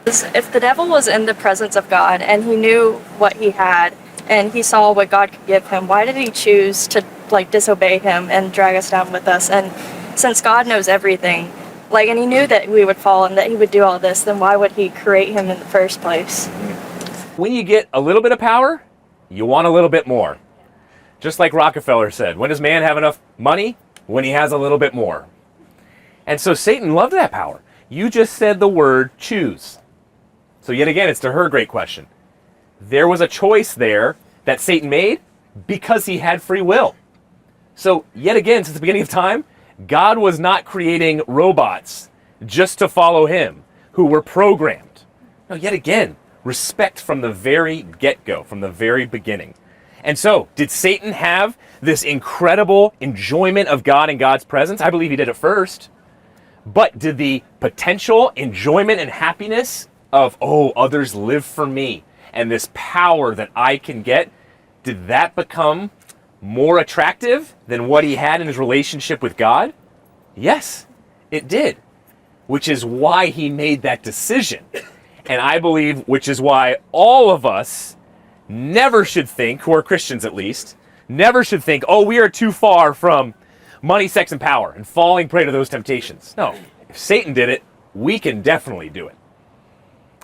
If the devil was in the presence of God and he knew what he had and he saw what God could give him, why did he choose to disobey him and drag us down with us? And since God knows everything, and he knew that we would fall and that he would do all this, then why would he create him in the first place? When you get a little bit of power, you want a little bit more. Just like Rockefeller said, when does man have enough money? When he has a little bit more. And so Satan loved that power. You just said the word choose. So yet again, it's to her great question. There was a choice there that Satan made because he had free will. So yet again, since the beginning of time, God was not creating robots just to follow him who were programmed. No, yet again, respect from the very get-go, from the very beginning. And so, did Satan have this incredible enjoyment of God and God's presence? I believe he did at first. But did the potential enjoyment and happiness of, others live for me, and this power that I can get, did that become more attractive than what he had in his relationship with God? Yes, it did. Which is why he made that decision. And I believe, which is why all of us never should think, who are Christians at least, never should think, we are too far from money, sex, and power and falling prey to those temptations. No, if Satan did it, we can definitely do it.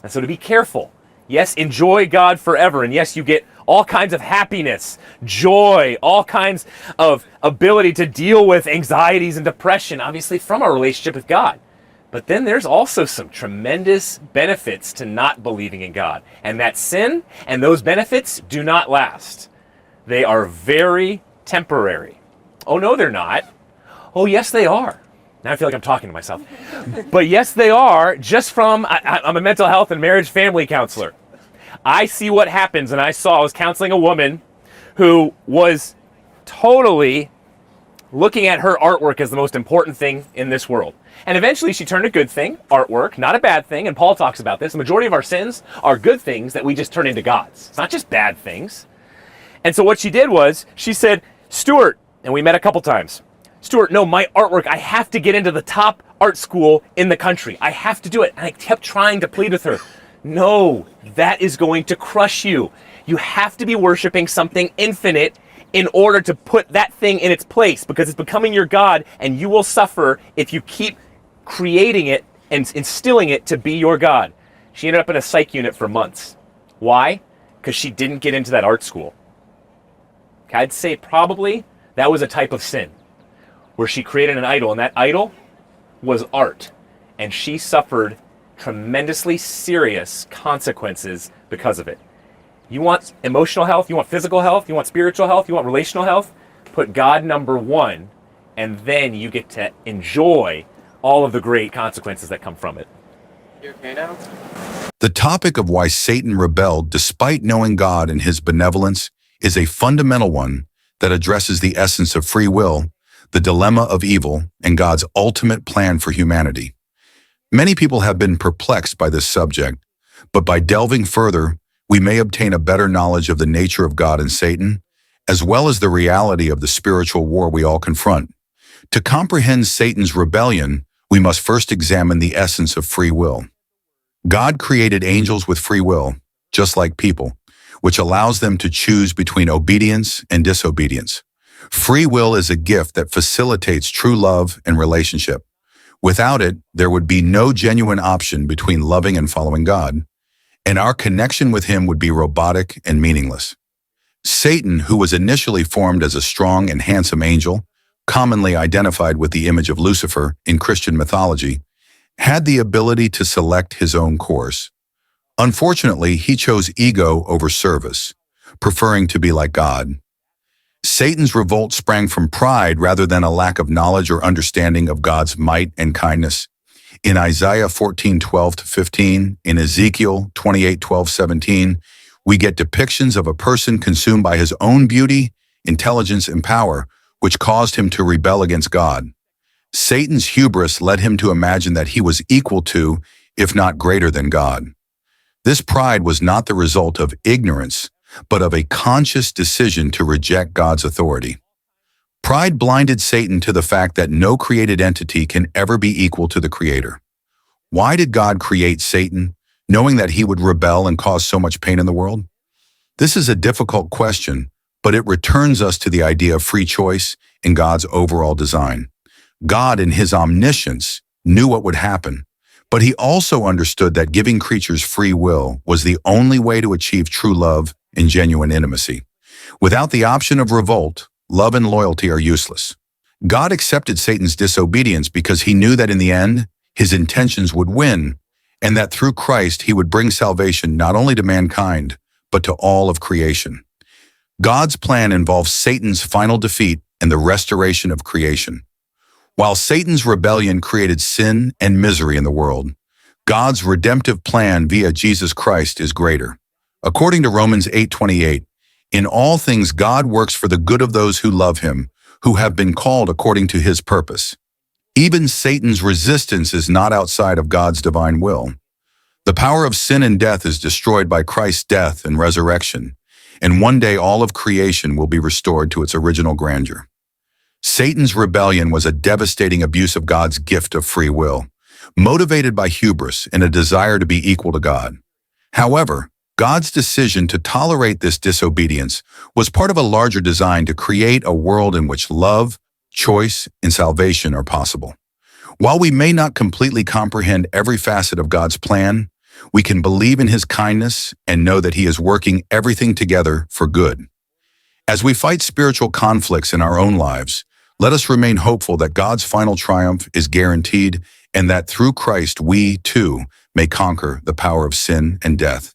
And so to be careful, yes, enjoy God forever. And yes, you get all kinds of happiness, joy, all kinds of ability to deal with anxieties and depression, obviously from our relationship with God. But then there's also some tremendous benefits to not believing in God. And that sin and those benefits do not last. They are very temporary. Oh, no, they're not. Oh, yes, they are. Now I feel like I'm talking to myself. But yes, they are, just from, I'm a mental health and marriage family counselor. I see what happens, and I was counseling a woman who was totally looking at her artwork as the most important thing in this world. And eventually she turned a good thing, artwork, not a bad thing, and Paul talks about this. The majority of our sins are good things that we just turn into gods. It's not just bad things. And so what she did was, she said, Stuart, and we met a couple times, Stuart, no, my artwork, I have to get into the top art school in the country. I have to do it. And I kept trying to plead with her. No, that is going to crush you. You have to be worshiping something infinite in order to put that thing in its place, because it's becoming your God, and you will suffer if you keep creating it and instilling it to be your God. She ended up in a psych unit for months. Why? Because she didn't get into that art school. I'd say probably that was a type of sin, where she created an idol, and that idol was art. And she suffered tremendously serious consequences because of it. You want emotional health, you want physical health, you want spiritual health, you want relational health, put God number one, and then you get to enjoy all of the great consequences that come from it. You okay now? The topic of why Satan rebelled despite knowing God and his benevolence is a fundamental one that addresses the essence of free will, the dilemma of evil, and God's ultimate plan for humanity. Many people have been perplexed by this subject, but by delving further, we may obtain a better knowledge of the nature of God and Satan, as well as the reality of the spiritual war we all confront. To comprehend Satan's rebellion, we must first examine the essence of free will. God created angels with free will, just like people, which allows them to choose between obedience and disobedience. Free will is a gift that facilitates true love and relationship. Without it, there would be no genuine option between loving and following God, and our connection with him would be robotic and meaningless. Satan, who was initially formed as a strong and handsome angel, commonly identified with the image of Lucifer in Christian mythology, had the ability to select his own course. Unfortunately, he chose ego over service, preferring to be like God. Satan's revolt sprang from pride rather than a lack of knowledge or understanding of God's might and kindness. In Isaiah 14:12-15, in Ezekiel 28:12-17, we get depictions of a person consumed by his own beauty, intelligence, and power, which caused him to rebel against God. Satan's hubris led him to imagine that he was equal to, if not greater than God. This pride was not the result of ignorance, but of a conscious decision to reject God's authority. Pride blinded Satan to the fact that no created entity can ever be equal to the Creator. Why did God create Satan? knowing that he would rebel and cause so much pain in the world? This is a difficult question, but it returns us to the idea of free choice in God's overall design. God, in his omniscience, knew what would happen, but he also understood that giving creatures free will was the only way to achieve true love and genuine intimacy. Without the option of revolt, love and loyalty are useless. God accepted Satan's disobedience because he knew that in the end, his intentions would win, and that through Christ he would bring salvation not only to mankind, but to all of creation. God's plan involves Satan's final defeat and the restoration of creation. While Satan's rebellion created sin and misery in the world, God's redemptive plan via Jesus Christ is greater. According to Romans 8:28, in all things God works for the good of those who love him, who have been called according to his purpose. Even Satan's resistance is not outside of God's divine will. The power of sin and death is destroyed by Christ's death and resurrection, and one day all of creation will be restored to its original grandeur. Satan's rebellion was a devastating abuse of God's gift of free will, motivated by hubris and a desire to be equal to God. However, God's decision to tolerate this disobedience was part of a larger design to create a world in which love, choice, and salvation are possible. While we may not completely comprehend every facet of God's plan, we can believe in his kindness and know that he is working everything together for good. As we fight spiritual conflicts in our own lives, let us remain hopeful that God's final triumph is guaranteed and that through Christ we, too, may conquer the power of sin and death.